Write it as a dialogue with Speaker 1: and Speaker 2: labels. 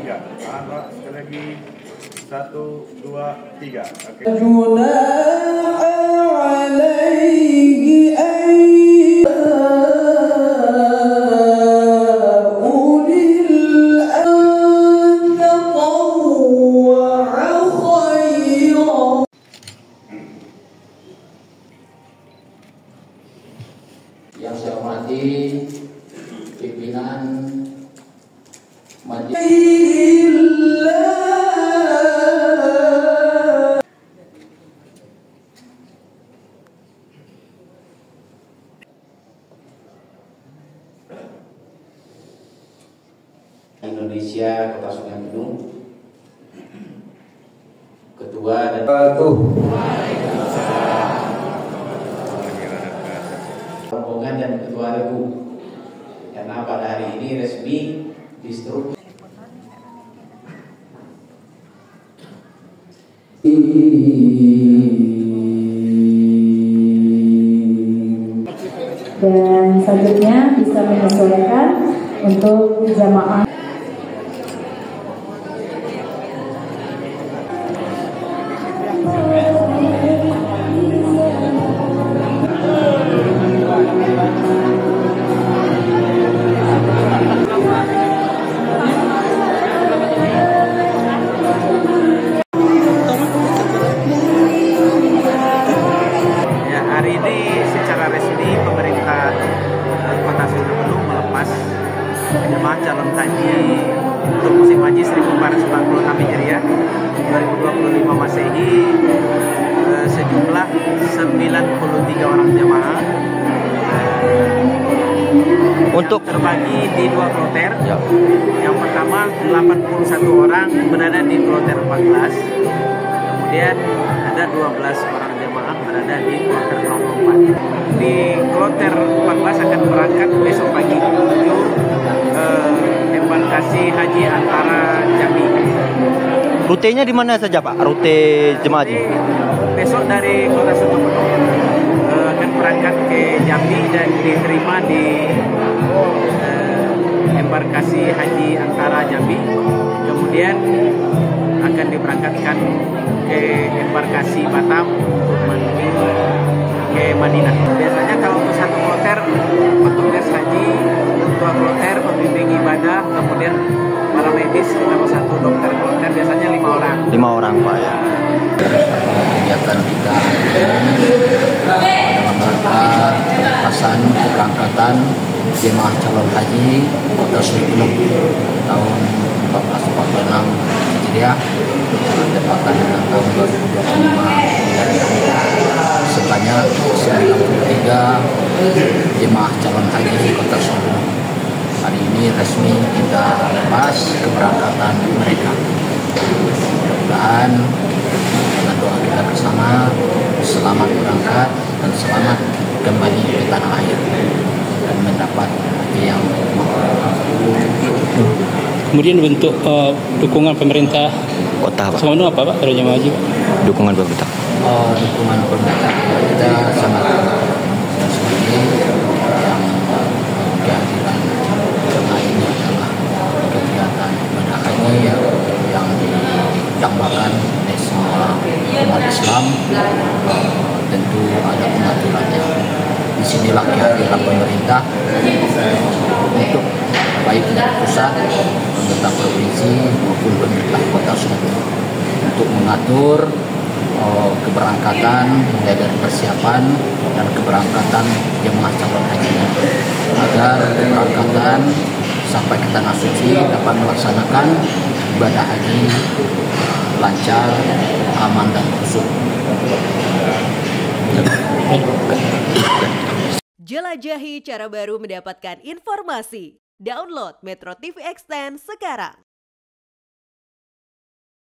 Speaker 1: 3. Tahan Pak, sekali lagi. 1, 2, 3. Oke.
Speaker 2: Yang saya hormati pimpinan majelis Indonesia Kota Sungai Bedung, Ketua dan rombongan dan Ketua Regu, karena pada hari ini resmi distruktur
Speaker 3: dan selanjutnya bisa menyesuaikan untuk jamaah.
Speaker 4: Hari ini secara resmi pemerintah Kota Sungai Bedung melepas jemaah calon haji untuk musim haji 1446 Hijriah 2025 Masehi sejumlah 93 orang jemaah untuk terbagi di 2 kloter. Yang pertama 81 orang berada di kloter 14, kemudian ada 12 orang jemaah berada di kloter 24. Di kloter 14 akan berangkat besok pagi menuju embarkasi haji antara Jambi.
Speaker 5: Rutenya di mana saja Pak? Rute jemaah haji?
Speaker 4: Besok dari Kota Sungai Bedung akan berangkat ke Jambi dan diterima di embarkasi haji antara Jambi. Kemudian akan diberangkatkan ke embarkasi Batam untuk menuju ke Madinah. Biasanya kalau untuk satu kloter petugas haji, ketua kloter, pembimbing ibadah, kemudian para medis, kalau satu dokter kloter biasanya 5 orang.
Speaker 5: 5 orang Pak ya.
Speaker 2: kegiatan kita dalam rangka pelepasan keberangkatan jemaah calon haji Kota Sungai Bedung tahun 1446 Hijriah tepatan dengan tahun 2025 sebanyak 93 jemaah calon haji Kota Sungai Bedung. Hari ini resmi kita lepas keberangkatan mereka. Mudah-mudahan dengan doa kita bersama selamat berangkat dan selamat kembali ke tanah air dan mendapat yang
Speaker 6: Kemudian bentuk dukungan pemerintah
Speaker 5: Kota Pak.
Speaker 6: Sungai Bedung apa Pak dari jemaah haji?
Speaker 5: Dukungan pemerintah.
Speaker 2: Dukungan pemerintah kita sangat yang kehadiran jemaah ini adalah kegiatan ibadah haji yang didambakan oleh semua umat Islam. Tentu ada pengaturannya. Disinilah kehadiran pemerintah untuk baik dari pusat, pemerintah provinsi maupun pemerintah Kota Sungai Bedung untuk mengatur keberangkatan mulai dari persiapan dan keberangkatan jemaah calon haji agar keberangkatan sampai ke tanah suci dapat melaksanakan ibadah haji lancar, aman dan khusyuk.
Speaker 7: Jelajahi cara baru mendapatkan informasi. Download Metro TV Extend sekarang.